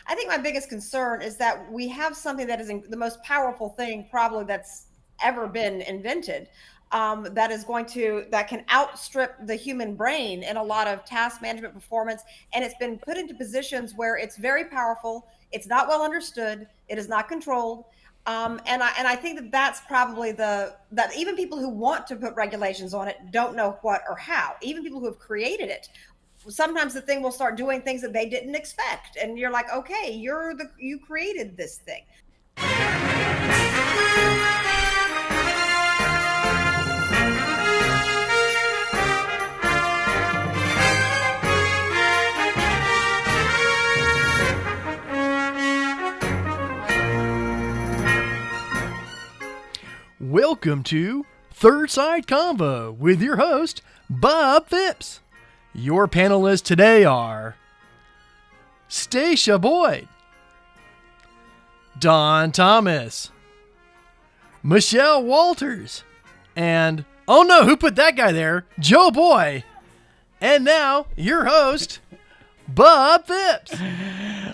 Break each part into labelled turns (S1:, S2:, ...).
S1: I think my biggest concern is that we have something that is the most powerful thing probably that's ever been invented. That is that can outstrip the human brain in a lot of task management performance, and it's been put into positions where it's very powerful. It's not well understood. It is not controlled. And I think that that's probably that even people who want to put regulations on it don't know what or how. Even people who have created it, sometimes the thing will start doing things that they didn't expect, and you're like, okay, you created this thing.
S2: Welcome to Third Side Convo with your host, Bob Phipps. Your panelists today are Stacia Boyd, Don Thomas, Michelle Walters, and, oh no, who put that guy there? Joe Boy. And now, your host, Bob Phipps.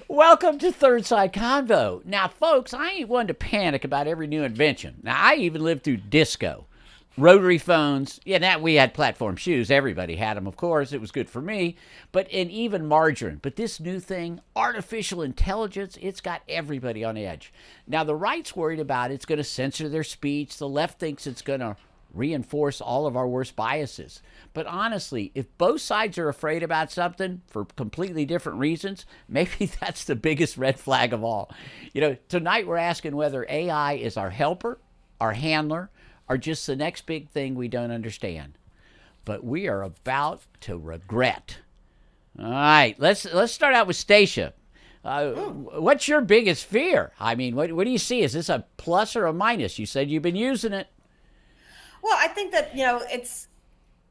S3: Welcome to Third Side Convo. Now, folks, I ain't one to panic about every new invention. Now, I even lived through disco. Rotary phones. Yeah, that we had platform shoes. Everybody had them, of course. It was good for me. And even margarine. But this new thing, artificial intelligence, it's got everybody on edge. Now, the right's worried about it's going to censor their speech. The left thinks it's going to reinforce all of our worst biases. But honestly, if both sides are afraid about something for completely different reasons, maybe that's the biggest red flag of all. Tonight we're asking whether AI is our helper, our handler, or just the next big thing we don't understand. But we are about to regret. All right, let's start out with Stacia. What's your biggest fear? I mean, what do you see? Is this a plus or a minus? You said you've been using it.
S1: Well, I think that,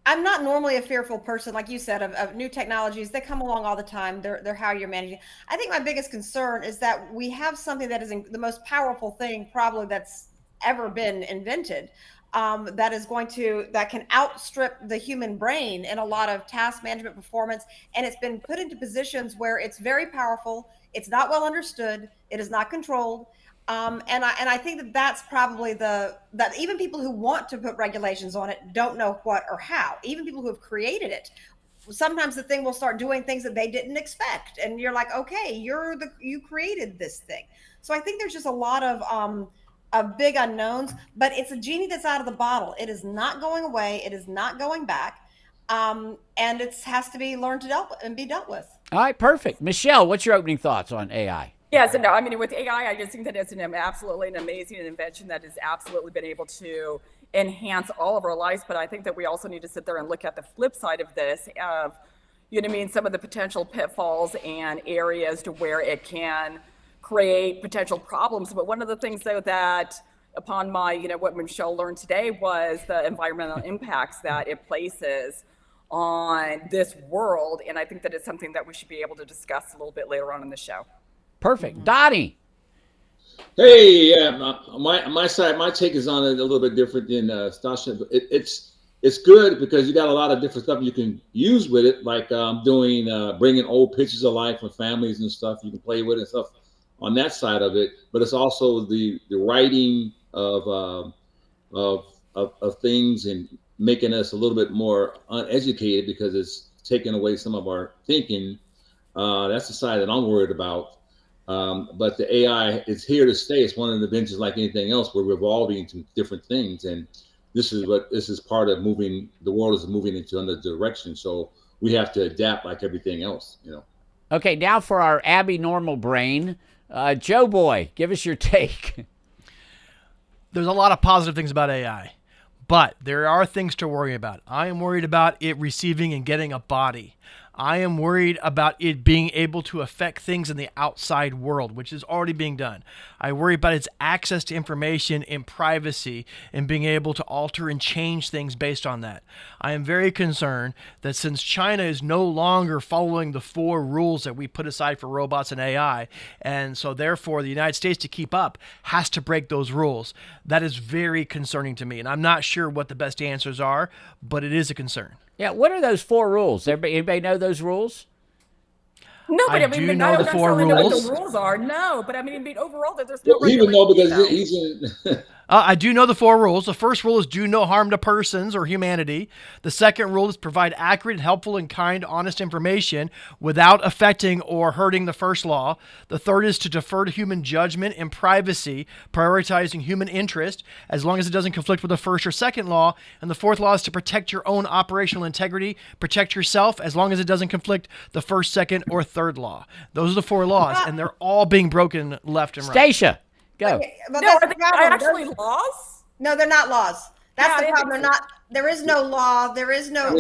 S1: I'm not normally a fearful person, like you said, of new technologies. They come along all the time. They're how you're managing. I think my biggest concern is that we have something that is the most powerful thing probably that's ever been invented. That can outstrip the human brain in a lot of task management performance. And it's been put into positions where it's very powerful. It's not well understood. It is not controlled. And I think that that's probably that even people who want to put regulations on it don't know what or how. Even people who have created it, sometimes the thing will start doing things that they didn't expect, and you're like, okay, you created this thing. So I think there's just a lot of big unknowns, but it's a genie that's out of the bottle. It is not going away. It is not going back, and it has to be learned and be dealt with.
S3: All right, perfect. Michelle, what's your opening thoughts on AI?
S4: Yes, and no, I mean, with AI, I just think that it's absolutely an amazing invention that has absolutely been able to enhance all of our lives. But I think that we also need to sit there and look at the flip side of this, of, some of the potential pitfalls and areas to where it can create potential problems. But one of the things, though, that upon my, what Michelle learned today was the environmental impacts that it places on this world. And I think that it's something that we should be able to discuss a little bit later on in the show.
S3: Perfect. Donnie.
S5: Hey, yeah, my take is on it a little bit different than Stasha. It's good because you got a lot of different stuff you can use with it, like bringing old pictures of life with families and stuff you can play with and stuff on that side of it. But it's also the writing of things and making us a little bit more uneducated because it's taking away some of our thinking. That's the side that I'm worried about. But the AI is here to stay. It's one of the inventions like anything else. We're evolving into different things. And this is part of moving. The world is moving into another direction. So we have to adapt like everything else,
S3: Okay, now for our Abby normal brain. Joe Boy, give us your take.
S2: There's a lot of positive things about AI, but there are things to worry about. I am worried about it receiving and getting a body. I am worried about it being able to affect things in the outside world, which is already being done. I worry about its access to information and privacy and being able to alter and change things based on that. I am very concerned that since China is no longer following the 4 rules that we put aside for robots and AI, and so therefore the United States, to keep up, has to break those rules. That is very concerning to me, and I'm not sure what the best answers are, but it is a concern.
S3: Yeah, what are those 4 rules? Anybody know those rules?
S4: No, but
S2: I
S4: I mean,
S2: do
S4: I
S2: know
S4: don't
S2: the four
S4: necessarily know what
S2: rules.
S4: the rules are. No, but I mean overall, there's no
S5: Well, he would know because
S4: regulation,
S5: he's in.
S2: I do know the four rules. The first rule is do no harm to persons or humanity. The second rule is provide accurate, helpful, and kind, honest information without affecting or hurting the first law. The third is to defer to human judgment and privacy, prioritizing human interest as long as it doesn't conflict with the first or second law. And the fourth law is to protect your own operational integrity, protect yourself as long as it doesn't conflict the first, second, or third law. Those are the four laws, and they're all being broken left and right.
S3: Stacia, go.
S1: But
S4: No,
S1: that's
S4: are
S1: the
S4: they
S1: problem.
S4: actually laws?
S1: No, they're not laws. That's
S4: Yeah,
S1: the
S4: I
S1: problem. They're
S4: think
S1: not. There is no law. There is no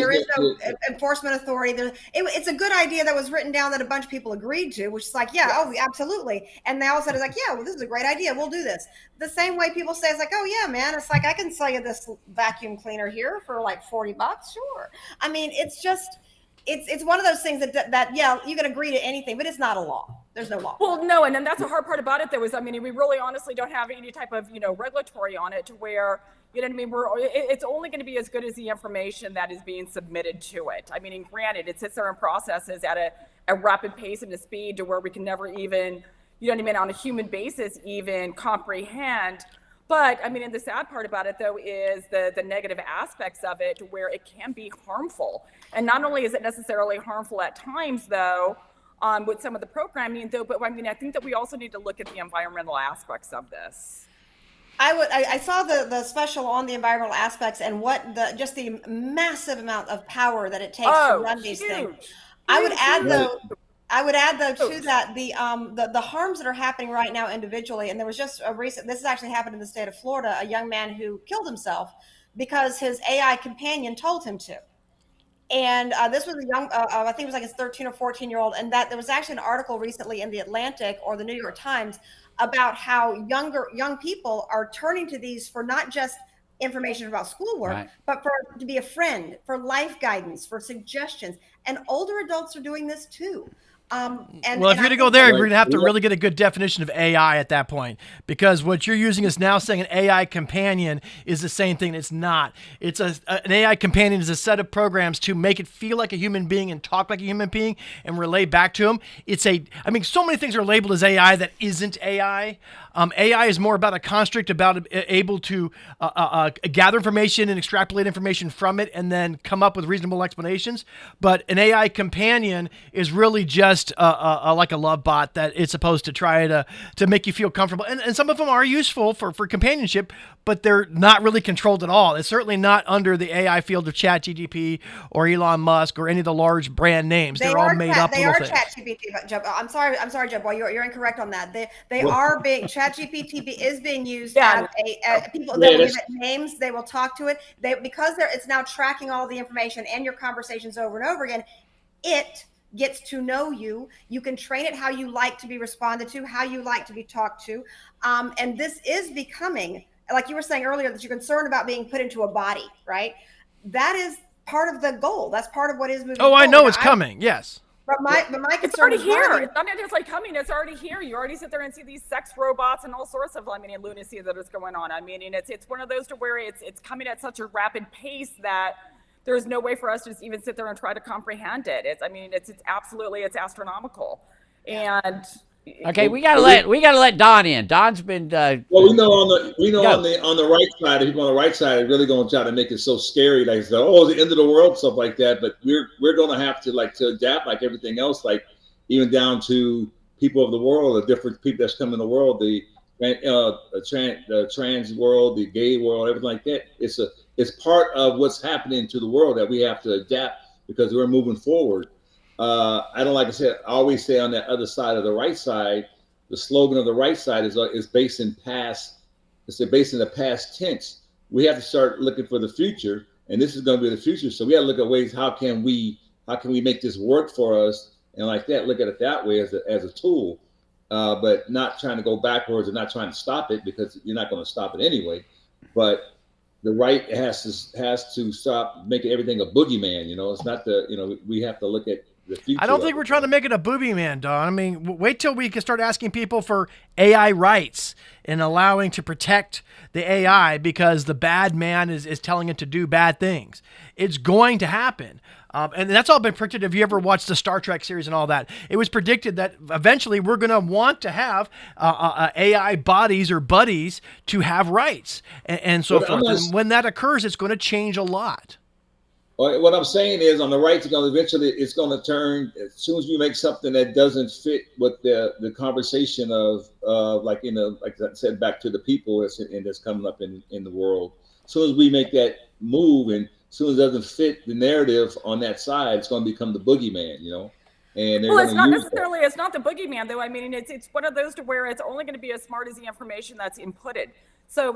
S1: enforcement authority. It's a good idea that was written down that a bunch of people agreed to, which is like, yeah, oh, absolutely. And they all said, it's like, yeah, well, this is a great idea. We'll do this. The same way people say, it's like, oh yeah, man. It's like, I can sell you this vacuum cleaner here for like $40. Sure. I mean, it's just, it's one of those things that yeah, you can agree to anything, but it's not a law. There's no law.
S4: Well, no, and then that's the hard part about it. There was, I mean, we really honestly don't have any type of, regulatory on it to where, you know what I mean? It's only going to be as good as the information that is being submitted to it. I mean, and granted, it sits there and processes at a rapid pace and a speed to where we can never even, you know what I mean, on a human basis, even comprehend. But I mean, and the sad part about it, though, is the negative aspects of it where it can be harmful. And not only is it necessarily harmful at times, though, with some of the programming, though, but I mean, I think that we also need to look at the environmental aspects of this.
S1: I saw the special on the environmental aspects and what just the massive amount of power that it takes to run these things. I would add though to that the harms that are happening right now individually. And there was just this has actually happened in the state of Florida, a young man who killed himself because his AI companion told him to. And this was a young, I think it was like a 13 or 14-year-old. And that there was actually an article recently in the Atlantic or the New York Times about how young people are turning to these for not just information about schoolwork,
S3: Right.
S1: but to be a friend, for life guidance, for suggestions. And older adults are doing this too.
S2: Well, if you're going to go there, you're going to have to really get a good definition of AI at that point, because what you're using is now saying an AI companion is the same thing. It's not. It's an AI companion is a set of programs to make it feel like a human being and talk like a human being and relay back to him. I mean, so many things are labeled as AI that isn't AI. AI is more about a construct, about able to gather information and extrapolate information from it and then come up with reasonable explanations. But an AI companion is really just like a love bot that it's supposed to try to make you feel comfortable. And some of them are useful for companionship, but they're not really controlled at all. It's certainly not under the AI field of ChatGPT or Elon Musk or any of the large brand names. They're all made up little things.
S1: ChatGPT, Jeb. I'm sorry, Jeb. Well, you're incorrect on that. They are being ChatGPT is being used as people. They will give it names. They will talk to it. Because it's now tracking all the information and your conversations over and over again. It gets to know you. You can train it how you like to be responded to, how you like to be talked to. And this is becoming, like you were saying earlier, that you're concerned about being put into a body, right? That is part of the goal. That's part of what is moving forward.
S2: I know it's coming. Yes.
S1: But my concern
S4: it's already
S1: is
S4: here. It's not just like coming, it's already here. You already sit there and see these sex robots and all sorts of, lunacy that is going on. I mean, and it's one of those to where it's coming at such a rapid pace that there's no way for us to just even sit there and try to comprehend it. It's absolutely, it's astronomical. And
S3: okay, we gotta let Don in. Don's been
S5: well, we know on the right side, if people on the right side are really going to try to make it so scary, like it's the end of the world, stuff like that. But we're going to have to to adapt like everything else, like even down to people of the world, the different people that's come in the world, the trans world, the gay world, everything like that. It's part of what's happening to the world that we have to adapt because we're moving forward. I don't, like I said, I always say on that other side of the right side, the slogan of the right side is based in the past tense. We have to start looking for the future, and this is going to be the future. So we got to look at ways, how can we make this work for us, and like that, look at it that way as a tool, but not trying to go backwards and not trying to stop it, because you're not going to stop it anyway. But the right has to stop making everything a boogeyman. It's not we have to look at the future.
S2: I don't think we're trying to make it a boogeyman, Don. I mean, wait till we can start asking people for AI rights and allowing to protect the AI because the bad man is telling it to do bad things. It's going to happen. And that's all been predicted. If you ever watched the Star Trek series and all that, it was predicted that eventually we're going to want to have AI bodies or buddies to have rights and so forth. And when that occurs, it's going to change a lot.
S5: What I'm saying is, on the right, eventually it's going to turn as soon as you make something that doesn't fit with the conversation of like I said, back to the people that's coming up in the world. As soon as we make that move, and as soon as it doesn't fit the narrative on that side, it's going to become the boogeyman, And
S4: well, it's not necessarily, it's not the boogeyman though. I mean, it's one of those to where it's only going to be as smart as the information that's inputted. So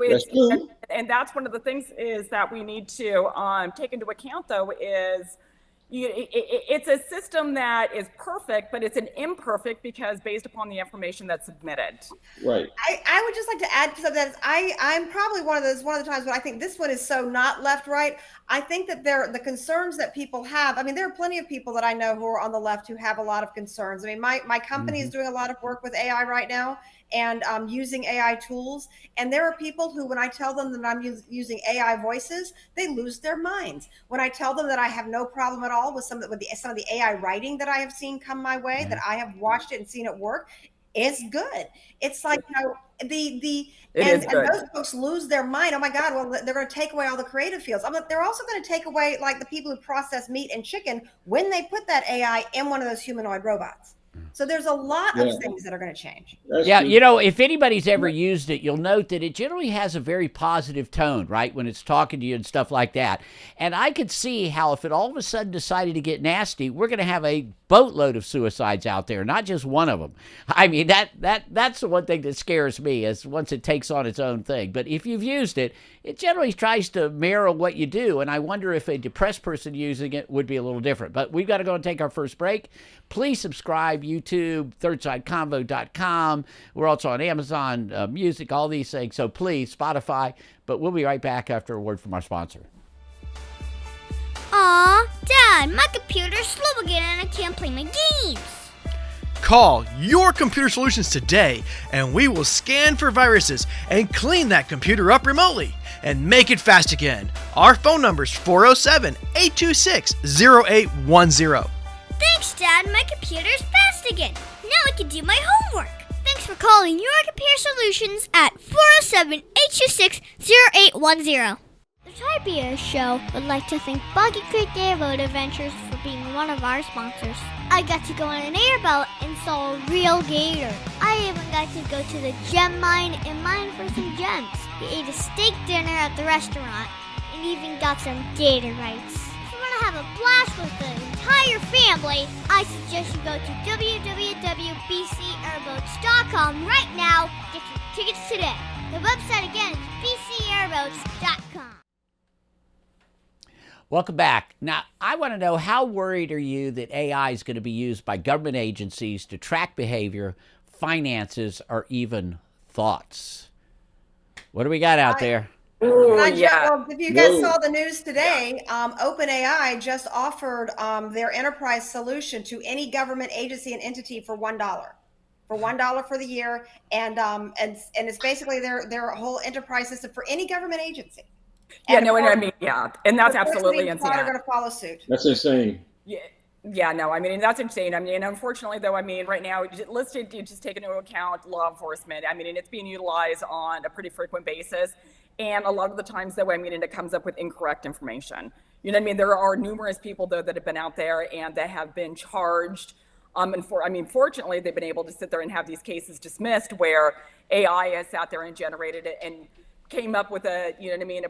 S4: and that's one of the things is that we need to take into account though is it's a system that is perfect, but it's an imperfect because based upon the information that's submitted.
S5: Right.
S1: I would just like to add to that. I'm probably one of the times when I think this one is so not left right. I think that the concerns that people have. I mean, there are plenty of people that I know who are on the left who have a lot of concerns. I mean, my company is doing a lot of work with AI right now and using AI tools. And there are people who, when I tell them that I'm using AI voices, they lose their minds. When I tell them that I have no problem at all with some of the AI writing that I have seen come my way, that I have watched it and seen it work, it's good. It's like, and those folks lose their mind. Oh my God, well, they're going to take away all the creative fields. They're also going to take away like the people who process meat and chicken when they put that AI in one of those humanoid robots. So there's a lot of things that are going to change.
S3: If anybody's ever used it, you'll note that it generally has a very positive tone, right, when it's talking to you and stuff like that. And I could see how if it all of a sudden decided to get nasty, we're going to have a boatload of suicides out there, not just one of them. I mean, that's the one thing that scares me is once it takes on its own thing. But if you've used it, it generally tries to mirror what you do. And I wonder if a depressed person using it would be a little different. But we've got to go and take our first break. Please subscribe, YouTube, thirdsideconvo.com. We're also on Amazon Music, all these things. So please, Spotify. But we'll be right back after a word from our sponsor.
S6: Aw, Dad, my computer's slow again and I can't play my games.
S2: Call Your Computer Solutions today and we will scan for viruses and clean that computer up remotely and make it fast again. Our phone number is 407-826-0810.
S6: Thanks, Dad. My computer's fast again. Now I can do my homework. Thanks for calling Your Computer Solutions at 407-826-0810. The Typia Show would like to thank Boggy Creek Airboat Adventures for being one of our sponsors. I got to go on an airboat and saw a real gator. I even got to go to the gem mine and mine for some gems. We ate a steak dinner at the restaurant and even got some gator rights. If you want to have a blast with the entire family, I suggest you go to www.bcairboats.com right now. Get your tickets today. The website again is bcairboats.com.
S3: Welcome back. Now, I want to know, how worried are you that AI is going to be used by government agencies to track behavior, finances, or even thoughts? What do we got out there?
S1: Well, if you guys saw the news today, OpenAI just offered their enterprise solution to any government agency and entity for $1. For $1 for the year, and it's basically their whole enterprise system for any government agency.
S4: And that's absolutely insane.
S1: Are going to follow suit.
S5: That's insane.
S4: That's insane. I mean, unfortunately, though, right now, listed, you just take into account law enforcement. And it's being utilized on a pretty frequent basis. And a lot of the times, though, it comes up with incorrect information. There are numerous people, though, that have been out there and that have been charged. Fortunately, they've been able to sit there and have these cases dismissed where AI has sat there and generated it and came up with a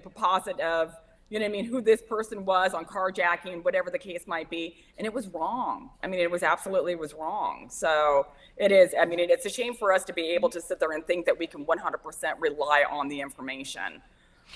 S4: proposite of, who this person was on carjacking, whatever the case might be. And it was wrong. It was wrong. So it is, it's a shame for us to be able to sit there and think that we can 100% rely on the information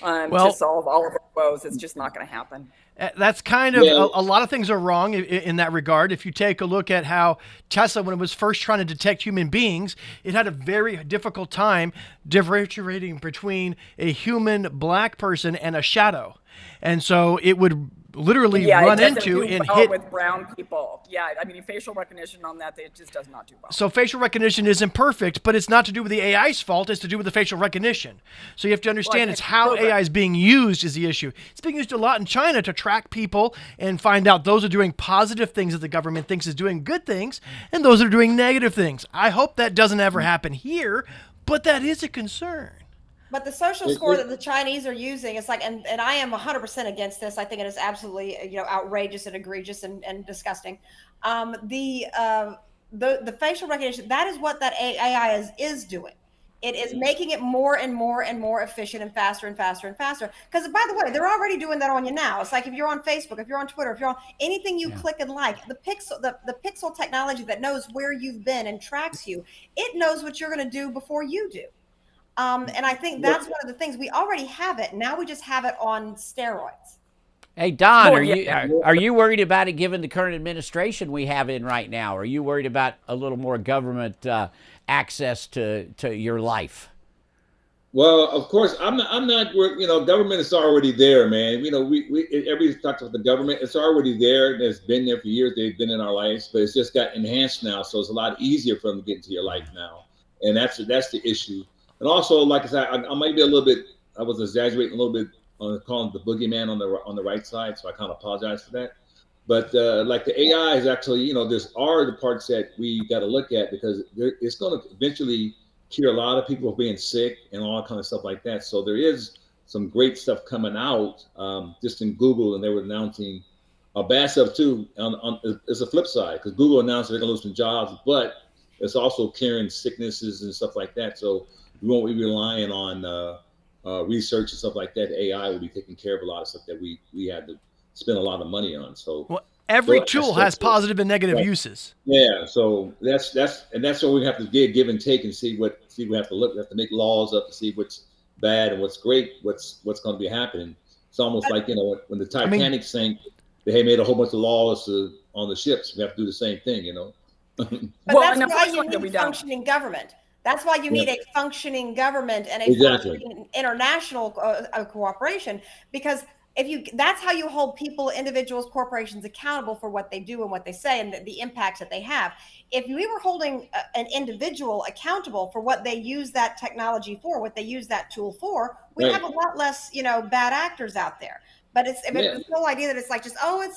S4: to solve all of our woes. It's just not going to happen.
S2: That's kind of a lot of things are wrong in that regard. If you take a look at how Tesla, when it was first trying to detect human beings, it had a very difficult time differentiating between a human black person and a shadow. And so it would literally
S4: Yeah,
S2: run
S4: it doesn't
S2: into
S4: do
S2: and
S4: well
S2: hit.
S4: with brown people. Yeah, I mean, facial recognition on that, it just does not do well.
S2: So facial recognition isn't perfect, but it's not to do with the AI's fault. It's to do with the facial recognition. So you have to understand it's how AI is being used is the issue. It's being used a lot in China to track people and find out those are doing positive things that the government thinks is doing good things, and those are doing negative things. I hope that doesn't ever happen here, but that is a concern.
S1: But the social score that the Chinese are using, it's like, and I am 100% against this. I think it is absolutely, outrageous and egregious and disgusting. The facial recognition, that is what that AI is doing. It is making it more and more and more efficient and faster and faster and faster. Because by the way, they're already doing that on you now. It's like if you're on Facebook, if you're on Twitter, if you're on anything you click and like, the pixel technology that knows where you've been and tracks you, it knows what you're going to do before you do. And I think that's one of the things. We already have it. Now we just have it on steroids.
S3: Hey, Don,
S4: Well,
S3: are you worried about it given the current administration we have in right now? Are you worried about a little more government access to your life?
S5: Well, of course, I'm not. Government is already there, man. Everybody talks about the government. It's already there. It's been there for years. They've been in our lives, but it's just got enhanced now. So it's a lot easier for them to get into your life now, and that's the issue. And also, like I said, I might be a little bit. I was exaggerating a little bit on calling the boogeyman on the right side, so I kind of apologize for that. But like the AI is actually, there's are the parts that we got to look at because it's going to eventually cure a lot of people being sick and all kind of stuff like that. So there is some great stuff coming out just in Google, and they were announcing bad stuff too. It's a flip side because Google announced they're going to lose some jobs, but it's also curing sicknesses and stuff like that. So we won't be relying on research and stuff like that. AI will be taking care of a lot of stuff that we had to spend a lot of money on. So
S2: every tool has positive and negative uses.
S5: Yeah, so that's what we have to give and take and see we have to look. We have to make laws up to see what's bad and what's great, what's going to be happening. It's almost like when the Titanic sank, they made a whole bunch of laws on the ships. We have to do the same thing,
S1: But that's why you need functioning government. That's why you need a functioning government and a functioning international cooperation, because that's how you hold people, individuals, corporations accountable for what they do and what they say and the impacts that they have. If we were holding an individual accountable for what they use that technology for, what they use that tool for, we'd have a lot less, bad actors out there. But it's the whole idea that it's like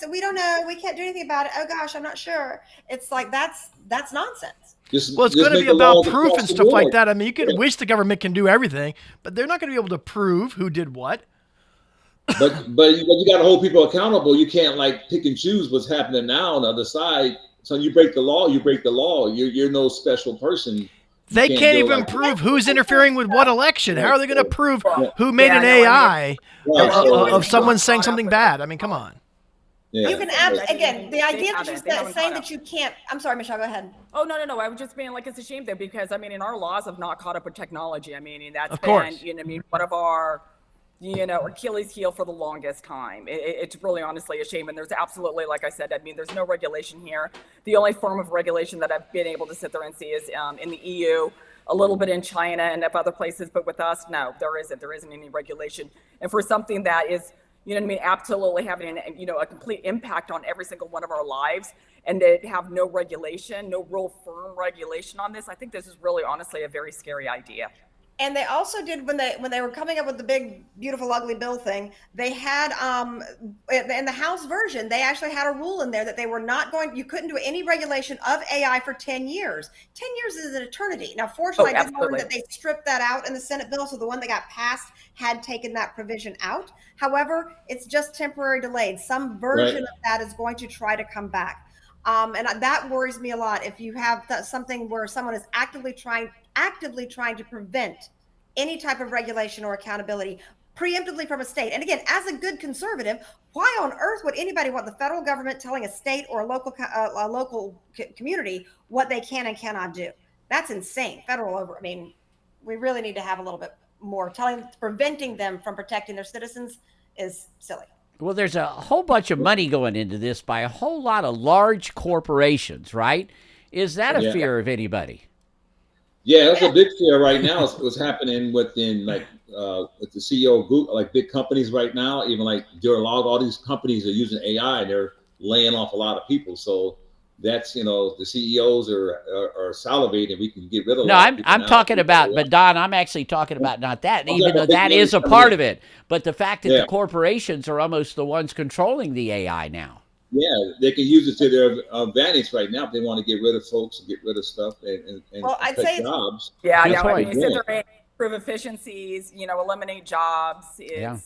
S1: we don't know, we can't do anything about it. Oh gosh, I'm not sure. It's like that's nonsense.
S2: It's going to be about proof and stuff like that. I mean, you can wish the government can do everything, but they're not going to be able to prove who did what.
S5: But you got to hold people accountable. You can't pick and choose what's happening now on the other side. So you break the law, you break the law. You're no special person.
S2: They can't even prove who's interfering with what election. How are they going to prove who made an AI of someone saying something bad? I mean, come on.
S5: Yeah.
S1: You can again, the idea that you're saying that you can't. I'm sorry, Michelle, go ahead.
S4: Oh, no. I was just being it's a shame though, because in our laws have not caught up with technology. That's been, one of our, Achilles heel for the longest time. It's really honestly a shame. And there's absolutely, like I said, there's no regulation here. The only form of regulation that I've been able to sit there and see is in the EU, a little bit in China and other places, but with us, no, there isn't any regulation. And for something that is, absolutely having a complete impact on every single one of our lives, and to have no regulation, no real firm regulation on this, I think this is really honestly a very scary idea.
S1: And they also did when they were coming up with the big, beautiful, ugly bill thing. They had in the House version, they actually had a rule in there that they were not going. You couldn't do any regulation of AI for 10 years. 10 years is an eternity. Now, fortunately, I did learn that they stripped that out in the Senate bill, so the one that got passed had taken that provision out. However, it's just temporary delayed. Some version of that is going to try to come back. And that worries me a lot. If you have something where someone is actively trying to prevent any type of regulation or accountability preemptively from a state. And again, as a good conservative, why on earth would anybody want the federal government telling a state or a local community what they can and cannot do? That's insane. We really need to have a little bit more preventing them from protecting their citizens is silly.
S3: Well, there's a whole bunch of money going into this by a whole lot of large corporations, right? Is that a fear of anybody?
S5: Yeah, that's a big fear right now. It's what's happening within with the CEO of Google, like big companies right now. Even like Duralog, all these companies are using AI. And they're laying off a lot of people. So that's the CEOs are salivating. We can get rid of.
S3: No,
S5: a lot of people
S3: I'm
S5: now.
S3: talking about, but Don, I'm actually talking about not that,
S5: I'm
S3: even
S5: talking
S3: though
S5: about big
S3: that
S5: money
S3: is a
S5: coming
S3: part
S5: in.
S3: of it. But the fact that
S5: Yeah.
S3: the corporations are almost the ones controlling the AI now.
S5: Yeah, they can use it to their advantage right now if they want to get rid of folks, get rid of stuff, and
S1: Well, I'd
S5: cut
S1: say it's
S5: jobs.
S4: Yeah,
S3: Good
S4: no,
S3: point.
S4: and you sit there and improve efficiencies, eliminate jobs.
S3: Yeah.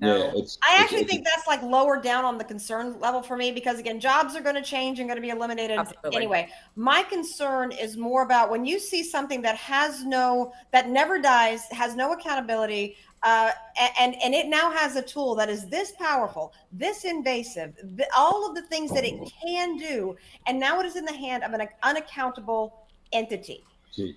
S5: Yeah,
S1: I actually think that's like lower down on the concern level for me, because again, jobs are going to change and going to be eliminated
S4: Absolutely.
S1: anyway. My concern is more about when you see something that that never dies, has no accountability, and it now has a tool that is this powerful, this invasive, all of the things that it can do, and now it is in the hand of an unaccountable entity.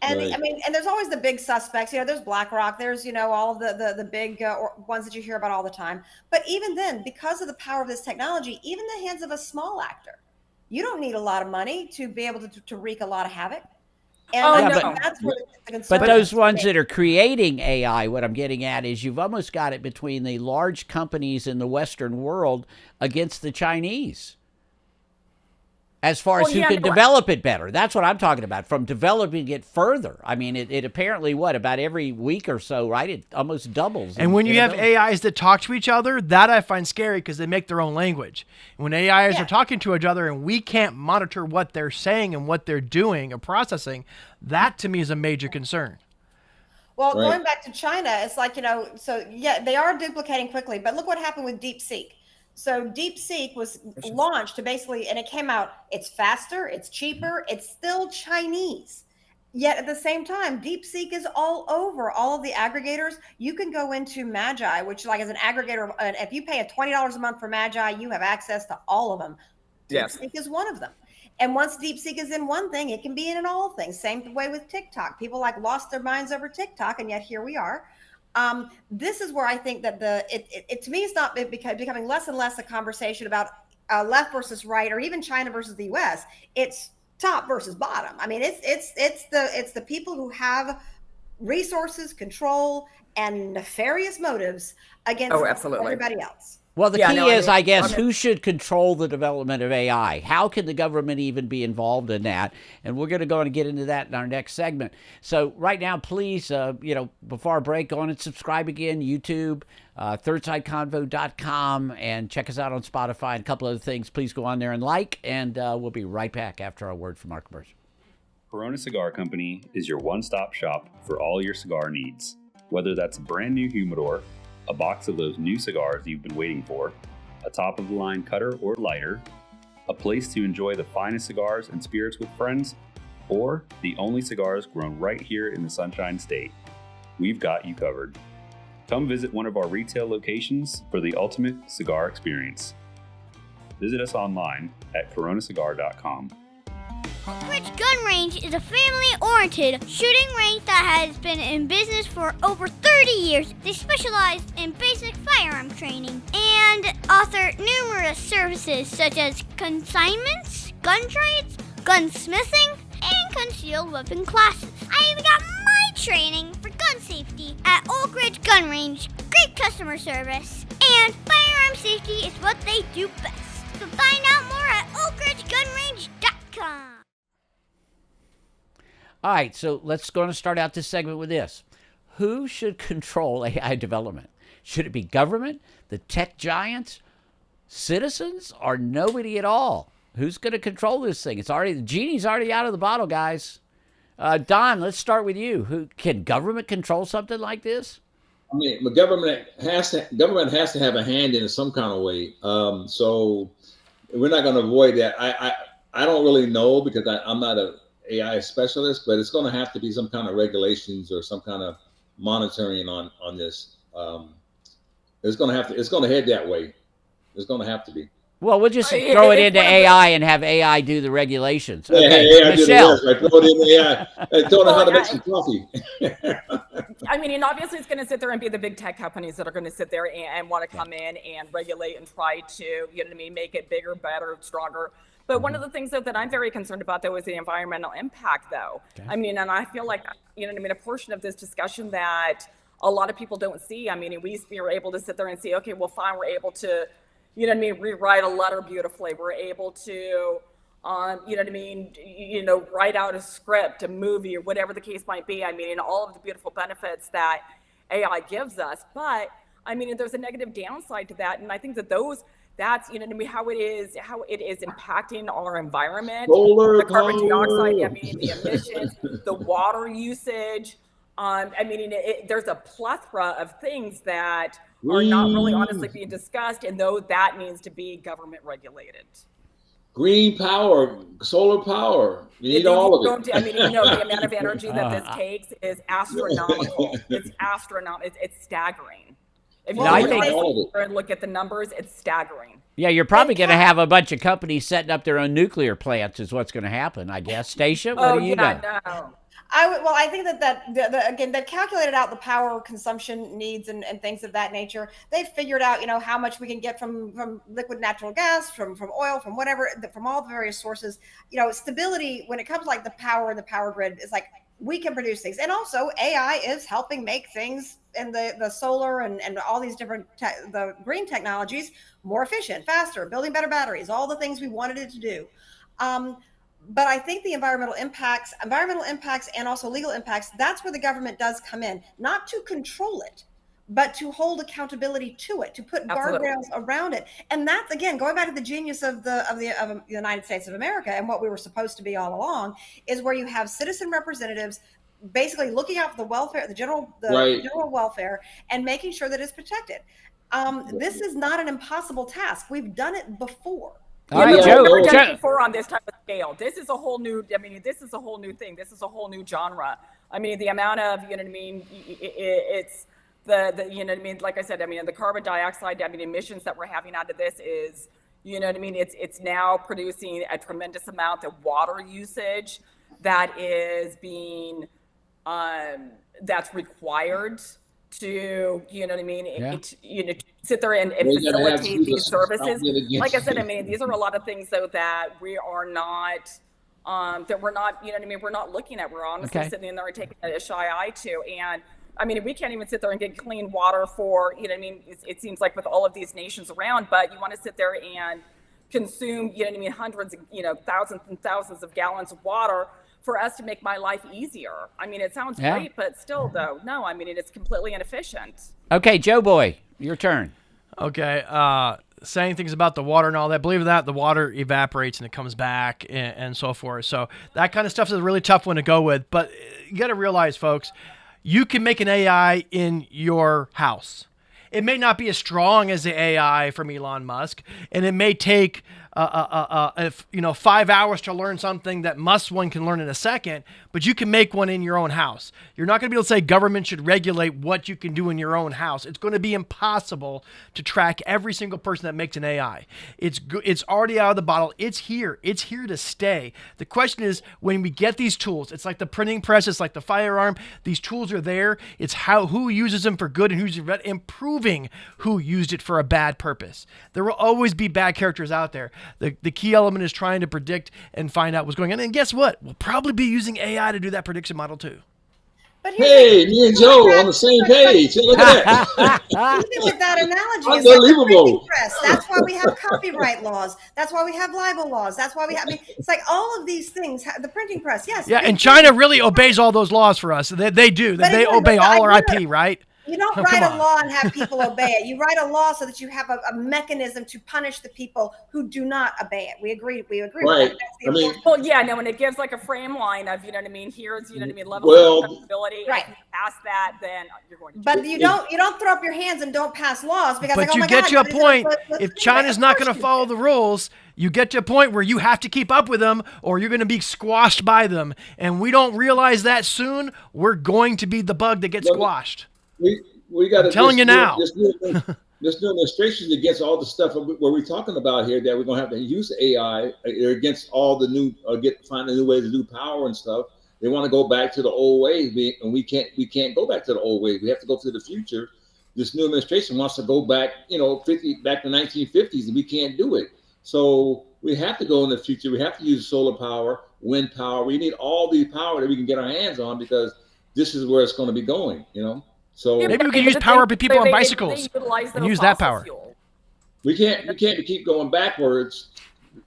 S1: And
S5: right.
S1: I mean, and there's always the big suspects. There's BlackRock. There's all of the big ones that you hear about all the time. But even then, because of the power of this technology, even in the hands of a small actor, you don't need a lot of money to be able to wreak a lot of havoc. And
S4: Oh,
S1: I
S4: no.
S1: think that's where the concern
S3: But those
S1: is.
S3: ones that are creating AI, what I'm getting at is you've almost got it between the large companies in the Western world against the Chinese. As far as who can develop it better. That's what I'm talking about, from developing it further. I mean, it apparently, about every week or so, right? It almost doubles.
S2: And when you have AIs that talk to each other, that I find scary because they make their own language. And when AIs are talking to each other and we can't monitor what they're saying and what they're doing or processing, that to me is a major concern.
S1: Well, going back to China, it's like, so yeah, they are duplicating quickly, but look what happened with DeepSeek. So DeepSeek was launched to basically, and it came out, it's faster, it's cheaper, it's still Chinese. Yet at the same time, DeepSeek is all over all of the aggregators. You can go into Magi, which like is an aggregator. And if you pay a $20 a month for Magi, you have access to all of them. DeepSeek is one of them. And once DeepSeek is in one thing, it can be in all things. Same way with TikTok. People lost their minds over TikTok, and yet here we are. This is where I think that it to me is not becoming less and less a conversation about left versus right, or even China versus the U.S. It's top versus bottom. I mean, it's the people who have resources, control, and nefarious motives against everybody else.
S3: Well, the key is, I guess, who should control the development of AI? How can the government even be involved in that? And we're going to go and get into that in our next segment. So right now, please, before our break, go on and subscribe again, YouTube, thirdsideconvo.com, and check us out on Spotify and a couple other things. Please go on there and and we'll be right back after our word from our commercial.
S7: Corona Cigar Company is your one-stop shop for all your cigar needs. Whether that's a brand new humidor, a box of those new cigars you've been waiting for, a top-of-the-line cutter or lighter, a place to enjoy the finest cigars and spirits with friends, or the only cigars grown right here in the Sunshine State, we've got you covered. Come visit one of our retail locations for the ultimate cigar experience. Visit us online at coronacigar.com.
S6: Oak Ridge Gun Range is a family-oriented shooting range that has been in business for over 30 years. They specialize in basic firearm training and offer numerous services such as consignments, gun trades, gunsmithing, and concealed weapon classes. I even got my training for gun safety at Oak Ridge Gun Range. Great customer service, and firearm safety is what they do best. So find out more at oakridgegunrange.com.
S3: All right, so let's go and start out this segment with this. Who should control AI development? Should it be government, the tech giants, citizens, or nobody at all? Who's going to control this thing? The genie's already out of the bottle, guys. Don, let's start with you. Can government control something like this?
S5: I mean, the government has to have a hand in it some kind of way. So we're not going to avoid that. I don't really know because I'm not a AI specialist, but it's going to have to be some kind of regulations or some kind of monitoring on this. It's going to head that way. It's going to have to be.
S3: Well, we'll just throw it into AI and have AI do the regulations.
S5: Yeah,
S3: okay,
S5: AI
S3: Michelle.
S5: do the rest. Throw it in AI. Hey, don't know how to make some coffee.
S4: I mean, and obviously it's going to sit there and be the big tech companies that are going to sit there and want to come in and regulate and try to, you know what I mean, make it bigger, better, stronger. But one of the things that I'm very concerned about, though, is the environmental impact, though.
S3: Okay.
S4: I mean, and I feel like, you know what I mean, a portion of this discussion that a lot of people don't see. I mean, we are able to sit there and say, okay, well, fine, we're able to, you know what I mean, rewrite a letter beautifully. We're able to, you know what I mean, write out a script, a movie, or whatever the case might be. I mean, and all of the beautiful benefits that AI gives us. But I mean, there's a negative downside to that, and I think that that's, you know what I mean, how it is impacting our environment, the carbon dioxide, I mean, the emissions, the water usage. I mean, there's a plethora of things that are not really honestly being discussed, and though that needs to be government regulated.
S5: Green power, solar power. You need all of it.
S4: I mean, the amount of energy that this takes is astronomical. It's astronomical. It's staggering. If you look at the numbers, it's staggering.
S3: Yeah, you're probably going to have a bunch of companies setting up their own nuclear plants is what's going to happen, I guess. Stacia, what do you know?
S4: No.
S1: I think again, they've calculated out the power consumption needs and things of that nature. They've figured out, how much we can get from liquid natural gas, from oil, from whatever, from all the various sources. Stability when it comes to like the power and the power grid is like we can produce things, and also AI is helping make things in the solar and all these different the green technologies more efficient, faster, building better batteries, all the things we wanted it to do. But I think the environmental impacts and also legal impacts, that's where the government does come in, not to control it, but to hold accountability to it, to put guardrails around it. And that's, again, going back to the genius of the United States of America and what we were supposed to be all along, is where you have citizen representatives basically looking out for the welfare, the general welfare, and making sure that it's protected. This is not an impossible task. We've done it before.
S3: All right,
S4: Joe. We've never done it before on this type of scale. This is a whole new. I mean, this is a whole new thing. This is a whole new genre. I mean, the amount of, you know what I mean, it's the you know what I mean. Like I said, I mean, the carbon dioxide, I mean, emissions that we're having out of this is, you know what I mean. It's now producing a tremendous amount of water usage that is being that's required to, you know what I mean, sit there and facilitate these services. Like I said, I mean, these are a lot of things though that we are not, that we're not, you know what I mean, we're not looking at. We're honestly sitting in there and taking a shy eye to. And I mean, we can't even sit there and get clean water for, you know what I mean, it seems like with all of these nations around, but you want to sit there and consume, you know what I mean, hundreds, thousands and thousands of gallons of water for us to make my life easier. I mean, it sounds great, but still, though, no, I mean, it's completely inefficient.
S3: Okay, Joe Boy, your turn.
S2: Okay, saying things about the water and all that. Believe that the water evaporates and it comes back and so forth. So that kind of stuff is a really tough one to go with. But you got to realize, folks, you can make an AI in your house. It may not be as strong as the AI from Elon Musk, and it may take 5 hours to learn something that one can learn in a second, but you can make one in your own house. You're not going to be able to say government should regulate what you can do in your own house. It's going to be impossible to track every single person that makes an AI. It's already out of the bottle. It's here. It's here to stay. The question is, when we get these tools, it's like the printing press, it's like the firearm. These tools are there. It's who uses them for good and who's improving who used it for a bad purpose. There will always be bad characters out there. The key element is trying to predict and find out what's going on. And guess what? We'll probably be using AI to do that prediction model too.
S1: But
S5: hey, me and Joe on the same page. Look at that.
S1: Even with that analogy,
S5: unbelievable.
S1: That's why we have copyright laws. That's why we have libel laws. That's why we have. I mean, it's like all of these things. The printing press, yes.
S2: Yeah, and China really obeys all those laws for us. They do. They obey all our IP, right?
S1: You don't write a law and have people obey it. You write a law so that you have a mechanism to punish the people who do not obey it. We agree. Right.
S5: With that.
S4: And it gives like a frame line of, you know what I mean, here's, you know what I mean, level of accountability.
S1: Right.
S4: If you pass that, then you're going to.
S1: But you don't throw up your hands and don't pass laws because.
S2: But you get to a point. If China's not going to follow the rules, you get to a point where you have to keep up with them, or you're going to be squashed by them. And we don't realize that soon. We're going to be the bug that gets squashed.
S5: We got to
S2: telling you now.
S5: This new administration against all the stuff what we're talking about here, that we're going to have to use AI against all the new find new ways to do power and stuff. They want to go back to the old ways, and we can't go back to the old ways. We have to go to the future. This new administration wants to go back, back to 1950s, and we can't do it. So we have to go in the future. We have to use solar power, wind power. We need all the power that we can get our hands on, because this is where it's going to be going. So
S2: Maybe we could use power up people on bicycles and use that power.
S5: We can't keep going backwards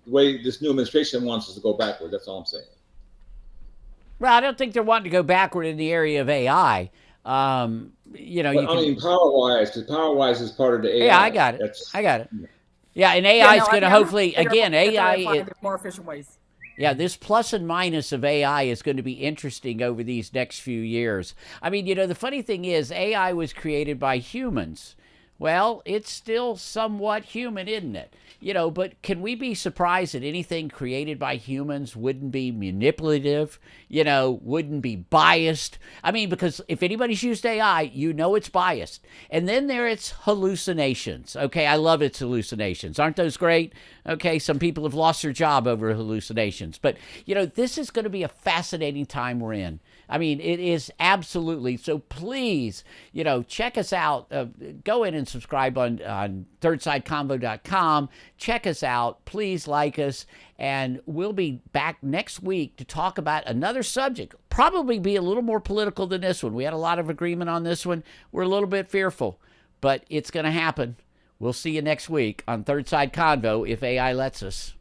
S5: the way this new administration wants us to go backwards. That's all I'm saying.
S3: Well, I don't think they're wanting to go backward in the area of AI.
S5: I mean, power-wise, because power-wise is part of the AI.
S3: Yeah, I got it. I got it. Yeah, and AI is going to hopefully, again, AI...
S4: more efficient ways.
S3: Yeah, this plus and minus of AI is going to be interesting over these next few years. I mean, the funny thing is AI was created by humans. Well, it's still somewhat human, isn't it? But can we be surprised that anything created by humans wouldn't be manipulative, wouldn't be biased? I mean, because if anybody's used AI, it's biased. And then there it's hallucinations. Okay, I love its hallucinations. Aren't those great? Okay, some people have lost their job over hallucinations. But, this is going to be a fascinating time we're in. I mean, it is absolutely. So please, check us out. Go in and subscribe on thirdsideconvo.com. Check us out. Please like us. And we'll be back next week to talk about another subject. Probably be a little more political than this one. We had a lot of agreement on this one. We're a little bit fearful, but it's going to happen. We'll see you next week on Third Side Convo if AI lets us.